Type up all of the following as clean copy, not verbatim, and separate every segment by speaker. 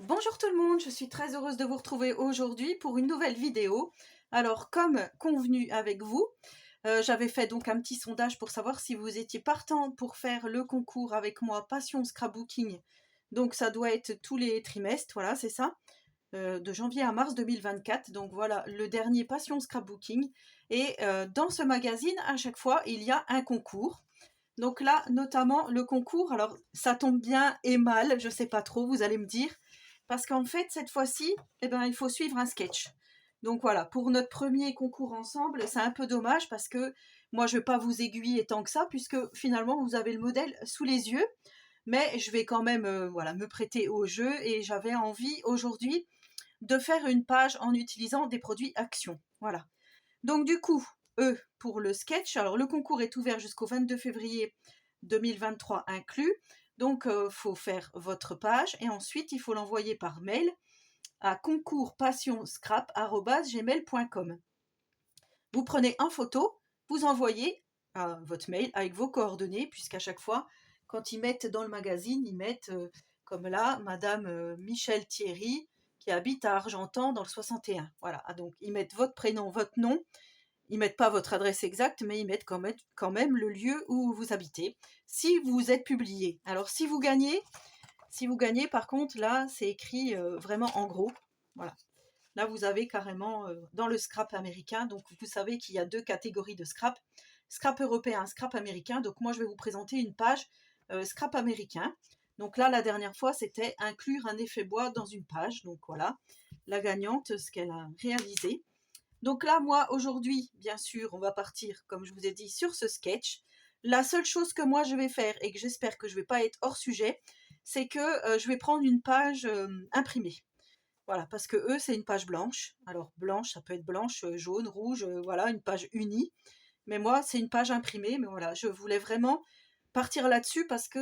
Speaker 1: Bonjour tout le monde, je suis très heureuse de vous retrouver aujourd'hui pour une nouvelle vidéo. Alors comme convenu avec vous, j'avais fait donc un petit sondage pour savoir si vous étiez partant pour faire le concours avec moi Passion Scrapbooking. Donc ça doit être tous les trimestres, voilà c'est ça, de janvier à mars 2024. Donc voilà le dernier Passion Scrapbooking. Et dans ce magazine, à chaque fois, il y a un concours. Donc là, notamment le concours, alors ça tombe bien et mal, je sais pas trop, vous allez me dire, parce qu'en fait, cette fois-ci, eh ben, il faut suivre un sketch. Donc voilà, pour notre premier concours ensemble, c'est un peu dommage parce que moi, je ne vais pas vous aiguiller tant que ça, puisque finalement, vous avez le modèle sous les yeux, mais je vais quand même voilà, me prêter au jeu et j'avais envie aujourd'hui de faire une page en utilisant des produits Action. Voilà. Donc du coup, pour le sketch, alors le concours est ouvert jusqu'au 22 février 2023 inclus. Donc, faut faire votre page et ensuite, il faut l'envoyer par mail à concourspassion-scrap@gmail.com. Vous prenez en photo, vous envoyez à votre mail avec vos coordonnées, puisqu'à chaque fois, quand ils mettent dans le magazine, ils mettent, comme là, Madame Michel Thierry, qui habite à Argentan dans le 61. Voilà, donc ils mettent votre prénom, votre nom, ils mettent pas votre adresse exacte, mais ils mettent quand même le lieu où vous habitez, si vous êtes publié. Alors si vous gagnez, par contre, là, c'est écrit vraiment en gros. Voilà. Là, vous avez carrément dans le scrap américain, donc vous savez qu'il y a deux catégories de scrap. Scrap européen, scrap américain. Donc moi, je vais vous présenter une page scrap américain. Donc là, la dernière fois, c'était inclure un effet bois dans une page. Donc voilà, la gagnante, ce qu'elle a réalisé. Donc là, moi, aujourd'hui, bien sûr, on va partir, comme je vous ai dit, sur ce sketch. La seule chose que moi, je vais faire, et que j'espère que je ne vais pas être hors sujet, c'est que je vais prendre une page imprimée. Voilà, parce que eux, c'est une page blanche. Alors, blanche, ça peut être blanche, jaune, rouge, voilà, une page unie. Mais moi, c'est une page imprimée. Mais voilà, je voulais vraiment partir là-dessus parce que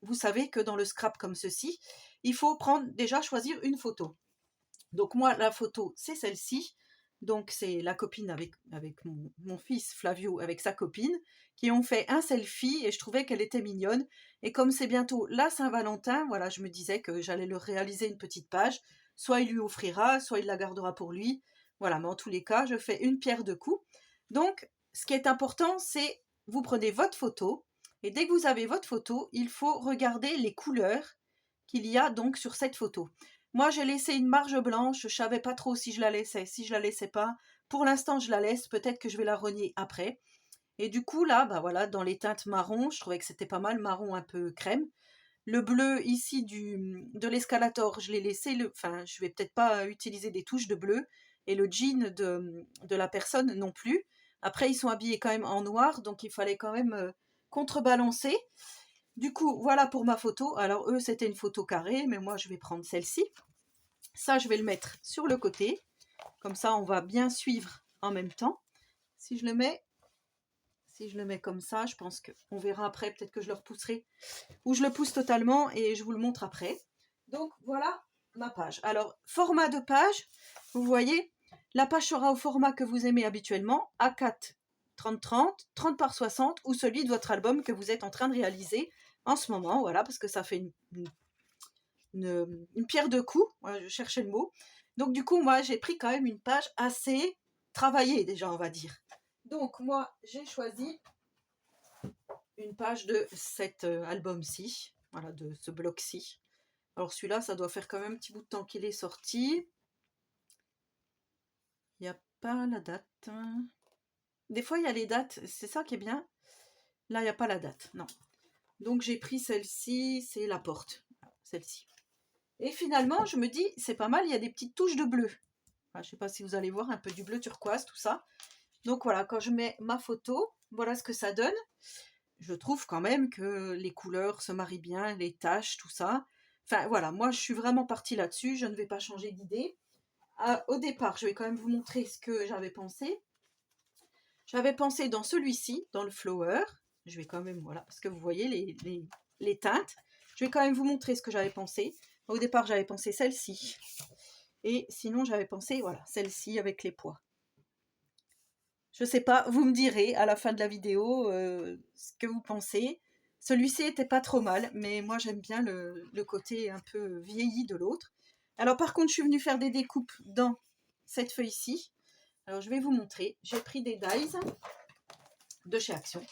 Speaker 1: vous savez que dans le scrap comme ceci, il faut déjà choisir une photo. Donc moi, la photo, c'est celle-ci. Donc c'est la copine avec mon fils Flavio, avec sa copine, qui ont fait un selfie et je trouvais qu'elle était mignonne. Et comme c'est bientôt la Saint-Valentin, voilà, je me disais que j'allais leur réaliser une petite page. Soit il lui offrira, soit il la gardera pour lui. Voilà, mais en tous les cas, je fais une pierre deux coups. Donc, ce qui est important, c'est vous prenez votre photo et dès que vous avez votre photo, il faut regarder les couleurs qu'il y a donc sur cette photo. Moi, j'ai laissé une marge blanche, je savais pas trop si je la laissais, si je la laissais pas. Pour l'instant, je la laisse, peut-être que je vais la renier après. Et du coup, là, bah voilà, dans les teintes marron, je trouvais que c'était pas mal, marron un peu crème. Le bleu ici de l'escalator, je l'ai laissé, enfin, je vais peut-être pas utiliser des touches de bleu. Et le jean de la personne non plus. Après, ils sont habillés quand même en noir, donc il fallait quand même contrebalancer. Du coup, voilà pour ma photo. Alors eux, c'était une photo carrée, mais moi, je vais prendre celle-ci. Ça, je vais le mettre sur le côté. Comme ça, on va bien suivre en même temps. Si je le mets, si je le mets comme ça, je pense qu'on verra après. Peut-être que je le repousserai. Ou je le pousse totalement et je vous le montre après. Donc, voilà ma page. Alors, format de page, vous voyez, la page sera au format que vous aimez habituellement, A4, 30-30, 30 par 60, ou celui de votre album que vous êtes en train de réaliser en ce moment. Voilà, parce que ça fait une pierre de coups. Voilà, je cherchais le mot. Donc du coup, moi, j'ai pris quand même une page assez travaillée déjà, on va dire. Donc moi, j'ai choisi une page de cet album-ci, voilà, de ce bloc-ci. Alors celui-là, ça doit faire quand même un petit bout de temps qu'il est sorti. Il n'y a pas la date. Des fois, il y a les dates, c'est ça qui est bien. Là, il n'y a pas la date, non. Donc j'ai pris celle-ci, c'est la porte, celle-ci. Et finalement, je me dis, c'est pas mal, il y a des petites touches de bleu. Enfin, je ne sais pas si vous allez voir un peu du bleu turquoise, tout ça. Donc voilà, quand je mets ma photo, voilà ce que ça donne. Je trouve quand même que les couleurs se marient bien, les taches, tout ça. Enfin voilà, moi je suis vraiment partie là-dessus, je ne vais pas changer d'idée. Au départ, je vais quand même vous montrer ce que j'avais pensé. J'avais pensé dans celui-ci, dans le flower. Je vais quand même, voilà, parce que vous voyez les teintes. Je vais quand même vous montrer ce que j'avais pensé. Au départ, j'avais pensé celle-ci. Et sinon, j'avais pensé, voilà, celle-ci avec les pois. Je sais pas, vous me direz à la fin de la vidéo ce que vous pensez. Celui-ci était pas trop mal, mais moi j'aime bien le côté un peu vieilli de l'autre. Alors par contre, je suis venue faire des découpes dans cette feuille-ci. Alors je vais vous montrer. J'ai pris des dies de chez Action.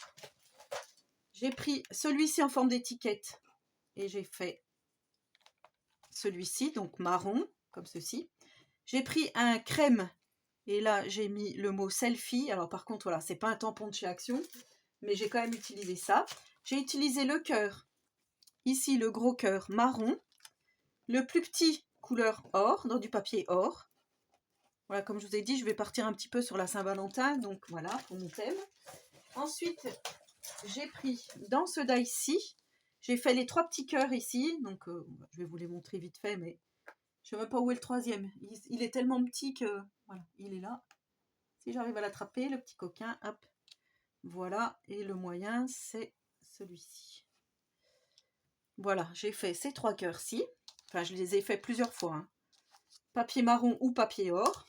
Speaker 1: J'ai pris celui-ci en forme d'étiquette et j'ai fait celui-ci, donc marron, comme ceci. J'ai pris un crème et là j'ai mis le mot selfie. Alors par contre, voilà, c'est pas un tampon de chez Action, mais j'ai quand même utilisé ça. J'ai utilisé le cœur, ici le gros cœur marron, le plus petit couleur or, dans du papier or. Voilà, comme je vous ai dit, je vais partir un petit peu sur la Saint-Valentin, donc voilà, pour mon thème. Ensuite, j'ai pris dans ce die-ci, j'ai fait les 3 petits cœurs ici, donc je vais vous les montrer vite fait, mais je ne sais même pas où est le troisième. Il est tellement petit que, voilà, il est là. Si j'arrive à l'attraper, le petit coquin, hop, voilà, et le moyen, c'est celui-ci. Voilà, j'ai fait ces 3 cœurs-ci, enfin, je les ai fait plusieurs fois, hein. Papier marron ou papier or.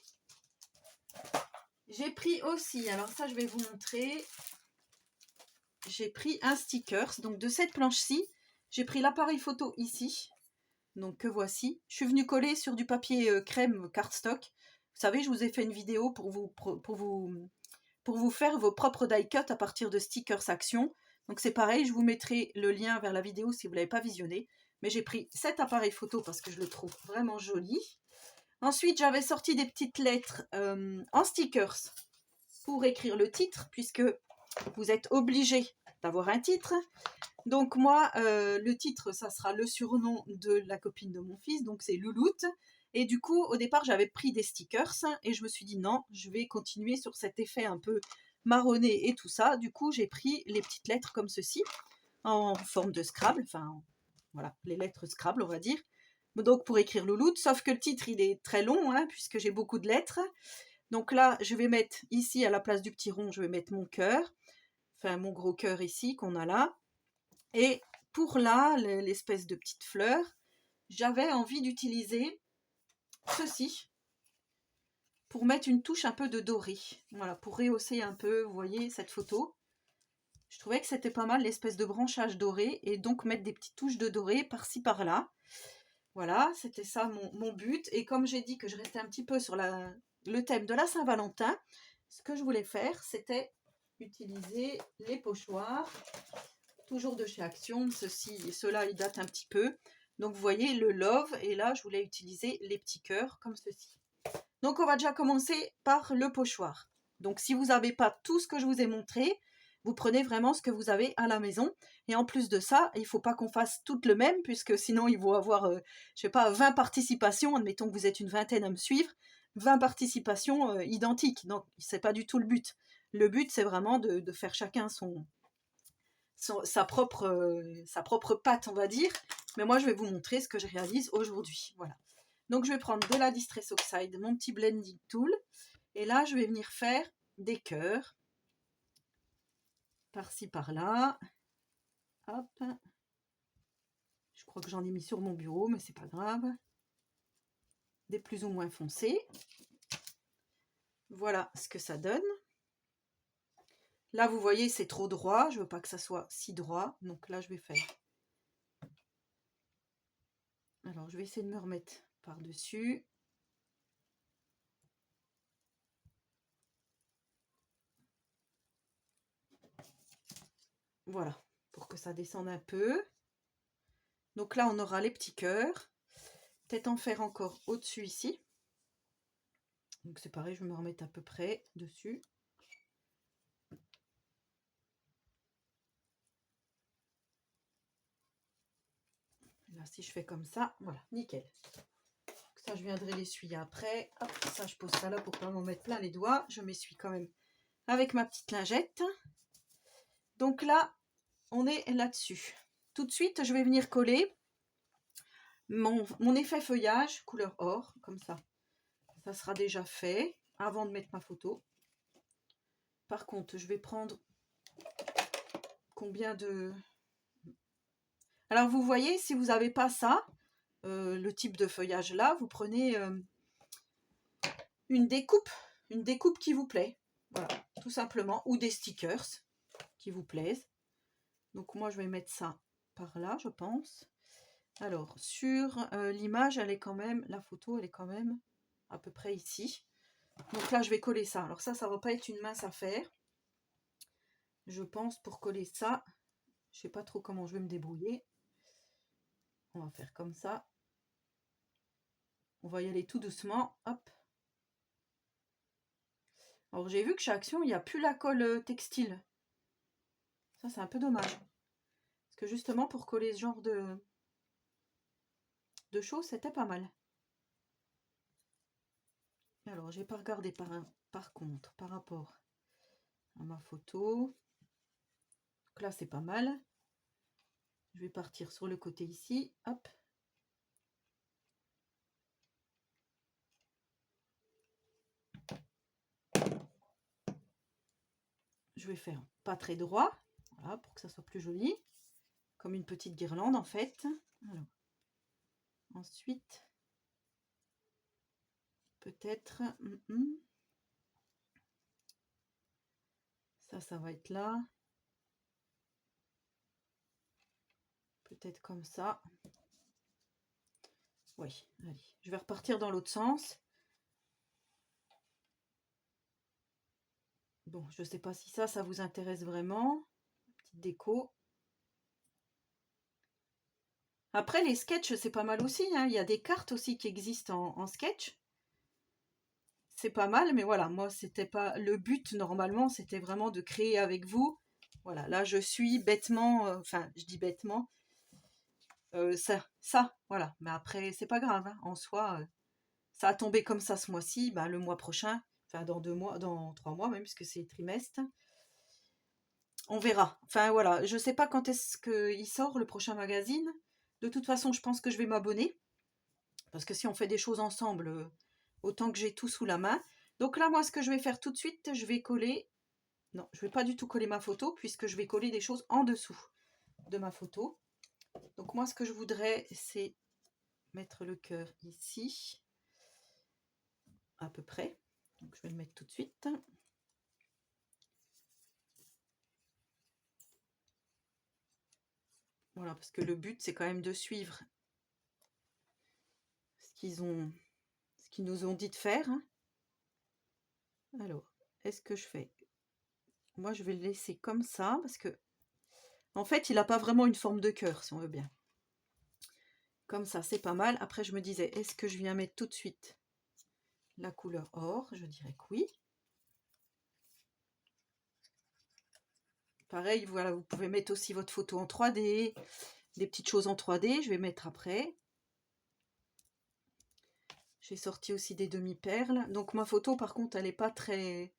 Speaker 1: J'ai pris aussi, alors ça, je vais vous montrer, j'ai pris un stickers, donc de cette planche-ci, j'ai pris l'appareil photo ici, donc que voici. Je suis venue coller sur du papier crème cardstock. Vous savez, je vous ai fait une vidéo pour vous faire vos propres die cut à partir de stickers Action. Donc c'est pareil, je vous mettrai le lien vers la vidéo si vous ne l'avez pas visionné. Mais j'ai pris cet appareil photo parce que je le trouve vraiment joli. Ensuite, j'avais sorti des petites lettres en stickers pour écrire le titre, puisque vous êtes obligé d'avoir un titre. Donc moi, le titre, ça sera le surnom de la copine de mon fils, donc c'est Louloute. Et du coup, au départ, j'avais pris des stickers et je me suis dit non, je vais continuer sur cet effet un peu marronné et tout ça. Du coup, j'ai pris les petites lettres comme ceci, en forme de Scrabble, enfin voilà, les lettres Scrabble, on va dire. Donc pour écrire Louloute, sauf que le titre, il est très long, hein, puisque j'ai beaucoup de lettres. Donc là, je vais mettre ici, à la place du petit rond, je vais mettre mon cœur, enfin mon gros cœur ici qu'on a là. Et pour là, l'espèce de petite fleur, j'avais envie d'utiliser ceci pour mettre une touche un peu de doré. Voilà, pour rehausser un peu, vous voyez, cette photo. Je trouvais que c'était pas mal l'espèce de branchage doré et donc mettre des petites touches de doré par-ci par-là. Voilà, c'était ça mon but. Et comme j'ai dit que je restais un petit peu sur le thème de la Saint-Valentin, ce que je voulais faire, c'était utiliser les pochoirs, toujours de chez Action. Ceux-là, ils datent un petit peu. Donc, vous voyez, le love. Et là, je voulais utiliser les petits cœurs comme ceci. Donc, on va déjà commencer par le pochoir. Donc, si vous n'avez pas tout ce que je vous ai montré, vous prenez vraiment ce que vous avez à la maison. Et en plus de ça, il ne faut pas qu'on fasse toutes le même, puisque sinon, il va y avoir, je ne sais pas, 20 participations. Admettons que vous êtes une vingtaine à me suivre. 20 participations identiques. Donc, ce n'est pas du tout le but. Le but, c'est vraiment de faire chacun sa propre patte, on va dire. Mais moi, je vais vous montrer ce que je réalise aujourd'hui. Voilà. Donc, je vais prendre de la Distress Oxide, mon petit blending tool. Et là, je vais venir faire des cœurs. Par-ci, par-là. Hop. Je crois que j'en ai mis sur mon bureau, mais c'est pas grave. Des plus ou moins foncés. Voilà ce que ça donne. Là, vous voyez, c'est trop droit. Je ne veux pas que ça soit si droit. Donc là, je vais faire. Alors, je vais essayer de me remettre par-dessus. Voilà, pour que ça descende un peu. Donc là, on aura les petits cœurs. Peut-être en faire encore au-dessus ici. Donc c'est pareil, je vais me remettre à peu près dessus. Là, si je fais comme ça, voilà, nickel. Ça, je viendrai l'essuyer après. Hop, ça, je pose ça là pour pas m'en mettre plein les doigts. Je m'essuie quand même avec ma petite lingette. Donc là, on est là-dessus. Tout de suite, je vais venir coller mon effet feuillage couleur or, comme ça. Ça sera déjà fait avant de mettre ma photo. Par contre, je vais prendre combien de... Alors, vous voyez, si vous n'avez pas ça, le type de feuillage là, vous prenez une découpe qui vous plaît. Voilà, tout simplement. Ou des stickers qui vous plaisent. Donc moi, je vais mettre ça par là, je pense. Alors, sur l'image, elle est quand même, la photo, elle est quand même à peu près ici. Donc là, je vais coller ça. Alors ça va pas être une mince affaire. Je pense pour coller ça, je sais pas trop comment je vais me débrouiller. On va faire comme ça. On va y aller tout doucement. Hop. Alors j'ai vu que chez Action, il n'y a plus la colle textile. Ça, c'est un peu dommage. Parce que justement, pour coller ce genre de choses, c'était pas mal. Alors, j'ai pas regardé par contre, par rapport à ma photo. Donc là, c'est pas mal. Je vais partir sur le côté ici. Hop. Je vais faire pas très droit. Voilà, pour que ça soit plus joli. Comme une petite guirlande, en fait. Alors. Ensuite, peut-être... Ça va être là. Peut-être comme ça. Oui, allez. Je vais repartir dans l'autre sens. Bon, je ne sais pas si ça vous intéresse vraiment. Petite déco. Après, les sketchs, c'est pas mal aussi. Hein. Il y a des cartes aussi qui existent en sketch. C'est pas mal, mais voilà, moi, c'était pas... Le but, normalement, c'était vraiment de créer avec vous. Voilà, là, je suis bêtement... Enfin, je dis bêtement. Voilà. Mais après, c'est pas grave. Hein. En soi, ça a tombé comme ça ce mois-ci. Ben, le mois prochain, enfin, dans 2 mois, dans 3 mois même, puisque c'est trimestre. On verra. Enfin, voilà. Je sais pas quand est-ce qu'il sort, le prochain magazine. De toute façon, je pense que je vais m'abonner. Parce que si on fait des choses ensemble, autant que j'ai tout sous la main. Donc là, moi, ce que je vais faire tout de suite, je vais coller... Non, je ne vais pas du tout coller ma photo, puisque je vais coller des choses en dessous de ma photo. Donc moi, ce que je voudrais, c'est mettre le cœur ici, à peu près. Donc je vais le mettre tout de suite. Voilà, parce que le but, c'est quand même de suivre ce qu'ils nous ont dit de faire. Hein. Alors, est-ce que je fais... Moi, je vais le laisser comme ça, parce que, en fait, il n'a pas vraiment une forme de cœur, si on veut bien. Comme ça, c'est pas mal. Après, je me disais, est-ce que je viens mettre tout de suite la couleur or? Je dirais que oui. Pareil, voilà, vous pouvez mettre aussi votre photo en 3D, des petites choses en 3D. Je vais mettre après. J'ai sorti aussi des demi-perles. Donc ma photo, par contre, elle n'est pas très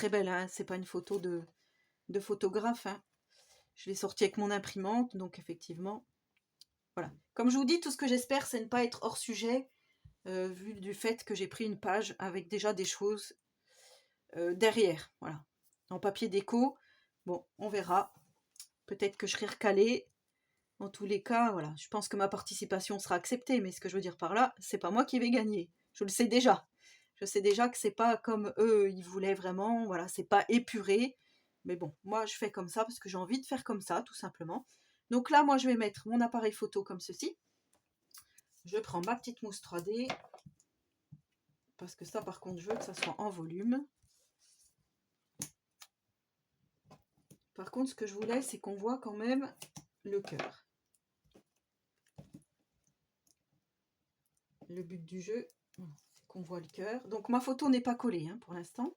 Speaker 1: belle. Hein. C'est pas une photo de photographe. Hein. Je l'ai sortie avec mon imprimante, donc effectivement, voilà. Comme je vous dis, tout ce que j'espère, c'est ne pas être hors sujet, vu du fait que j'ai pris une page avec déjà des choses derrière, voilà. En papier déco, bon, on verra. Peut-être que je serai recalée. En tous les cas, voilà, je pense que ma participation sera acceptée, mais ce que je veux dire par là, c'est pas moi qui vais gagner. Je le sais déjà. Je sais déjà que c'est pas comme eux, ils voulaient vraiment, voilà, c'est pas épuré. Mais bon, moi je fais comme ça parce que j'ai envie de faire comme ça, tout simplement. Donc là, moi je vais mettre mon appareil photo comme ceci. Je prends ma petite mousse 3D. Parce que ça, par contre, je veux que ça soit en volume. Par contre, ce que je voulais, c'est qu'on voit quand même le cœur. Le but du jeu, c'est qu'on voit le cœur. Donc ma photo n'est pas collée hein, pour l'instant.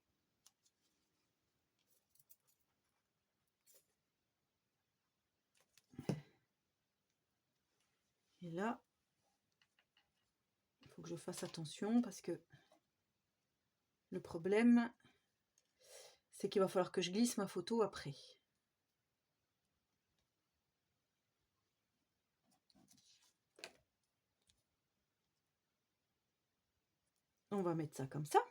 Speaker 1: Et là, il faut que je fasse attention parce que le problème, c'est qu'il va falloir que je glisse ma photo après. On va mettre ça comme ça.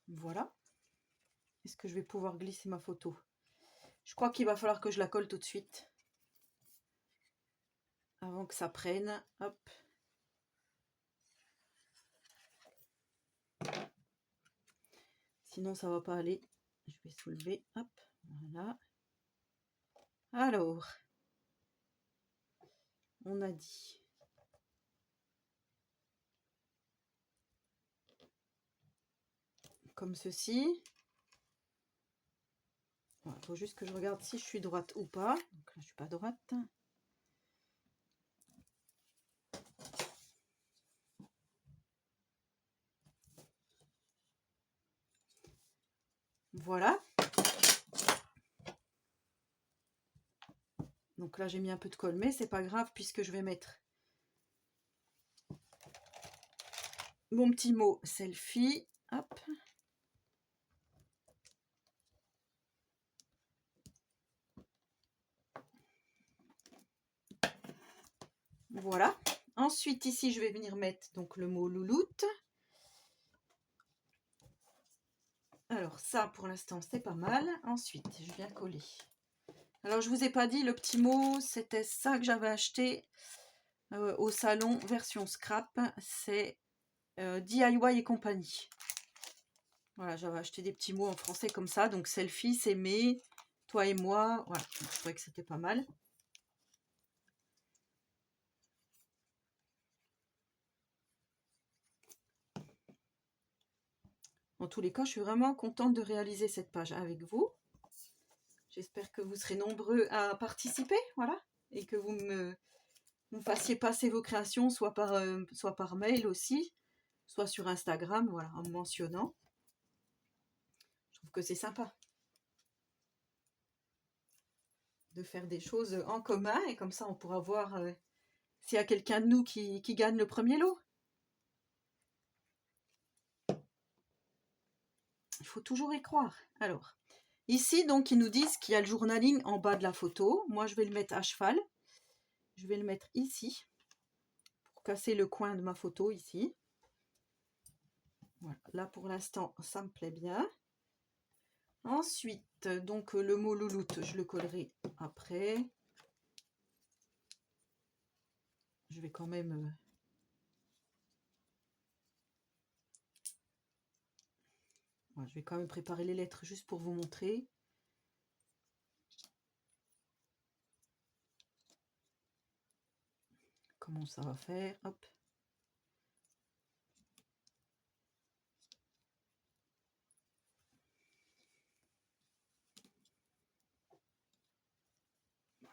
Speaker 1: Voilà. Est-ce que je vais pouvoir glisser ma photo? Je crois qu'il va falloir que je la colle tout de suite. Avant que ça prenne. Hop. Sinon, ça va pas aller. Je vais soulever. Hop. Voilà. Alors, on a dit comme ceci. Il faut juste que je regarde si je suis droite ou pas. Donc là, je suis pas droite. Voilà. Donc là, j'ai mis un peu de colle, mais c'est pas grave puisque je vais mettre mon petit mot selfie. Hop. Voilà. Ensuite, ici, je vais venir mettre donc le mot louloute. Alors ça, pour l'instant, c'est pas mal. Ensuite, je viens coller. Alors, je vous ai pas dit, le petit mot, c'était ça que j'avais acheté au salon version scrap. C'est DIY et compagnie. Voilà, j'avais acheté des petits mots en français comme ça. Donc, selfie, s'aimer, toi et moi. Voilà, je trouvais que c'était pas mal. En tous les cas, je suis vraiment contente de réaliser cette page avec vous. J'espère que vous serez nombreux à participer, voilà, et que vous me fassiez passer vos créations, soit par mail aussi, soit sur Instagram, voilà, en me mentionnant. Je trouve que c'est sympa de faire des choses en commun, et comme ça, on pourra voir s'il y a quelqu'un de nous qui gagne le premier lot. Il faut toujours y croire. Alors, ici, donc, ils nous disent qu'il y a le journaling en bas de la photo. Moi, je vais le mettre à cheval. Je vais le mettre ici, pour casser le coin de ma photo, ici. Voilà. Là, pour l'instant, ça me plaît bien. Ensuite, donc, le mot louloute, je le collerai après. Je vais quand même... Voilà, je vais quand même préparer les lettres juste pour vous montrer. Comment ça va faire. Hop.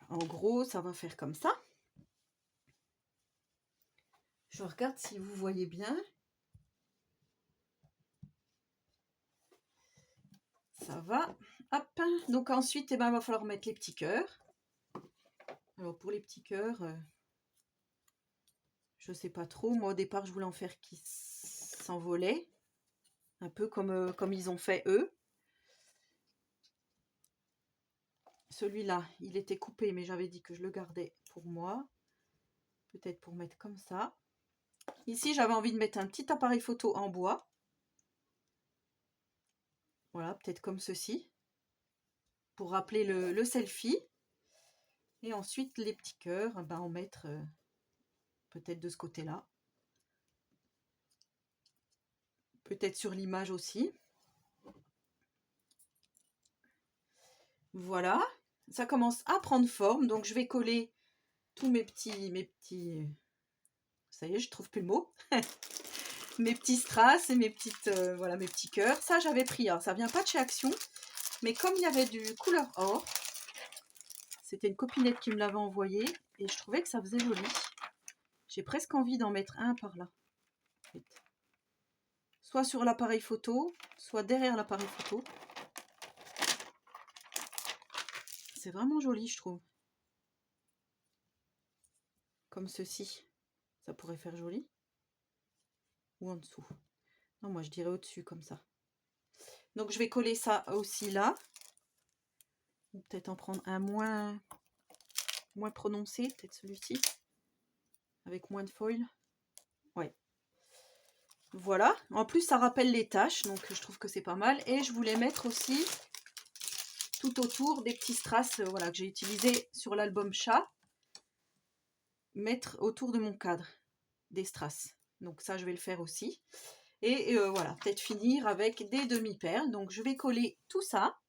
Speaker 1: En gros, ça va faire comme ça. Je regarde si vous voyez bien. Ça va. Hop. Donc ensuite, eh ben, il va falloir mettre les petits cœurs. Alors pour les petits cœurs, je sais pas trop. Moi au départ, je voulais en faire qui s'envolaient. Un peu comme ils ont fait eux. Celui-là, il était coupé, mais j'avais dit que je le gardais pour moi. Peut-être pour mettre comme ça. Ici, j'avais envie de mettre un petit appareil photo en bois. Voilà, peut-être comme ceci. Pour rappeler le selfie. Et ensuite, les petits cœurs, ben, en mettre peut-être de ce côté-là. Peut-être sur l'image aussi. Voilà. Ça commence à prendre forme. Donc, je vais coller tous mes petits... Ça y est, je trouve plus le mot. Mes petits strass et mes petites... voilà, mes petits cœurs. Ça, j'avais pris. Alors, ça vient pas de chez Action. Mais comme il y avait du couleur or, c'était une copinette qui me l'avait envoyé. Et je trouvais que ça faisait joli. J'ai presque envie d'en mettre un par là. Soit sur l'appareil photo, soit derrière l'appareil photo. C'est vraiment joli, je trouve. Comme ceci. Ça pourrait faire joli. Ou en dessous. Non, moi je dirais au-dessus, comme ça. Donc je vais coller ça aussi là. Ou peut-être en prendre un moins prononcé, peut-être celui-ci. Avec moins de foil. Ouais. Voilà. En plus, ça rappelle les taches, donc je trouve que c'est pas mal. Et je voulais mettre aussi tout autour des petits strass voilà, que j'ai utilisé sur l'album chat. Mettre autour de mon cadre des strass. Donc ça, je vais le faire aussi. Et voilà, peut-être finir avec des demi-perles. Donc je vais coller tout ça.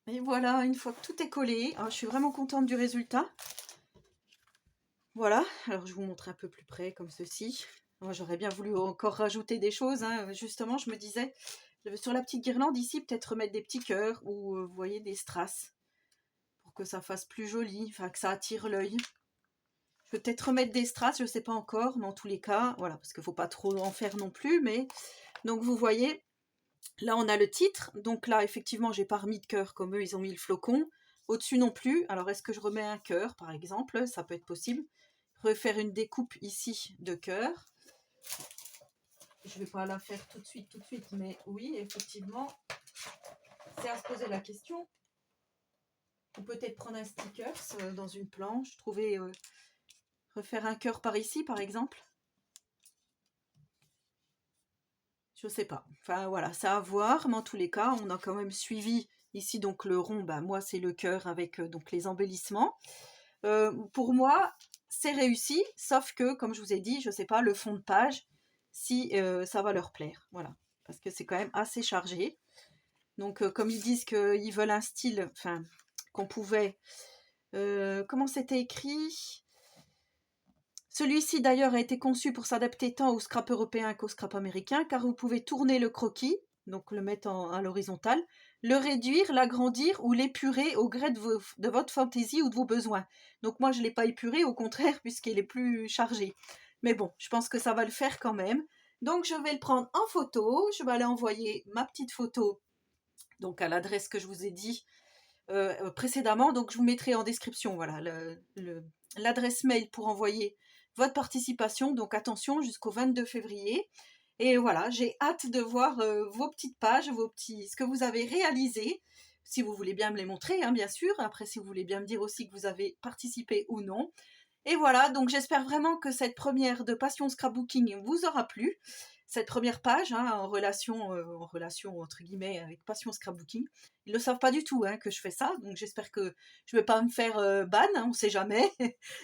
Speaker 1: Et voilà, une fois que tout est collé, je suis vraiment contente du résultat. Voilà, alors je vous montre un peu plus près comme ceci. Moi, j'aurais bien voulu encore rajouter des choses, hein. Justement, je me disais, sur la petite guirlande ici, peut-être remettre des petits cœurs ou, vous voyez, des strass pour que ça fasse plus joli, enfin que ça attire l'œil. Je vais peut-être remettre des strass, je ne sais pas encore, mais en tous les cas, voilà, parce qu'il ne faut pas trop en faire non plus. Mais donc vous voyez, là on a le titre. Donc là, effectivement, j'ai pas remis de cœur comme eux, ils ont mis le flocon. Au-dessus non plus. Alors est-ce que je remets un cœur, par exemple? Ça peut être possible. Refaire une découpe ici de cœur. Je vais pas la faire tout de suite, mais oui, effectivement, c'est à se poser la question. Ou peut-être prendre un sticker dans une planche, trouver, refaire un cœur par ici, par exemple. Je sais pas. Enfin voilà, ça à voir, mais en tous les cas, on a quand même suivi ici donc le rond. Bah, moi, c'est le cœur avec donc les embellissements. Pour moi, c'est réussi, sauf que, comme je vous ai dit, je sais pas le fond de page si ça va leur plaire. Voilà, parce que c'est quand même assez chargé. Donc, comme ils disent qu'ils veulent un style, enfin, qu'on pouvait. Comment c'était écrit? Celui-ci d'ailleurs a été conçu pour s'adapter tant au scrap européen qu'au scrap américain, car vous pouvez tourner le croquis, donc le mettre à l'horizontale, le réduire, l'agrandir ou l'épurer au gré de votre fantaisie ou de vos besoins. Donc moi je ne l'ai pas épuré, au contraire, puisqu'il est plus chargé. Mais bon, je pense que ça va le faire quand même. Donc je vais le prendre en photo, je vais aller envoyer ma petite photo donc à l'adresse que je vous ai dit précédemment. Donc je vous mettrai en description voilà, l'adresse mail pour envoyer votre participation. Donc attention, jusqu'au 22 février. Et voilà, j'ai hâte de voir vos petites pages, ce que vous avez réalisé. Si vous voulez bien me les montrer, hein, bien sûr. Après, si vous voulez bien me dire aussi que vous avez participé ou non. Et voilà, donc j'espère vraiment que cette première de Passion Scrapbooking vous aura plu. Cette première page, hein, en relation entre guillemets avec Passion Scrapbooking. Ils ne le savent pas du tout hein, que je fais ça, donc j'espère que je ne vais pas me faire ban, hein, on ne sait jamais.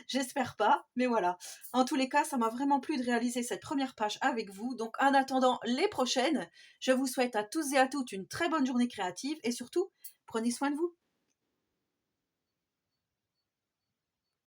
Speaker 1: J'espère pas, mais voilà. En tous les cas, ça m'a vraiment plu de réaliser cette première page avec vous. Donc en attendant les prochaines, je vous souhaite à tous et à toutes une très bonne journée créative et surtout, prenez soin de vous.